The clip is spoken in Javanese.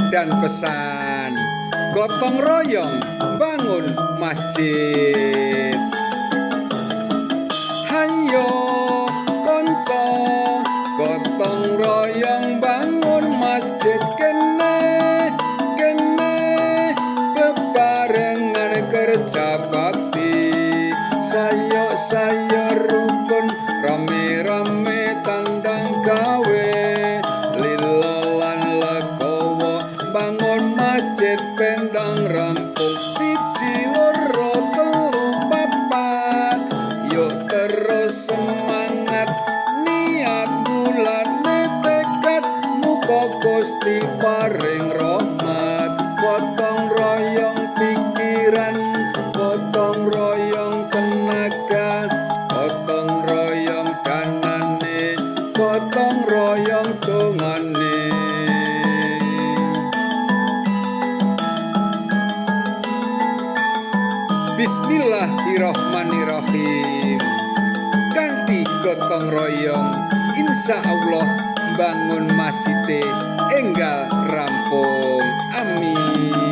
dan pesan gotong royong bangun masjid. Hayo konco gotong royong bangun masjid kene bebarengan kerja bakti. Sayo rukun rame-rame tandang gawe lilo lan legowo bangun masjid pendang rampung siji loro telu papat. Yuk terus semangat niat bulane tekad muga Gusti paring rahmat. Gotong royong pikiran, gotong royong tenaga, gotong royong danane, gotong royong dongane. Bismillahirrahmanirrahim. Kanthi gotong royong insya Allah bangun masjid enggal rampung. Amin.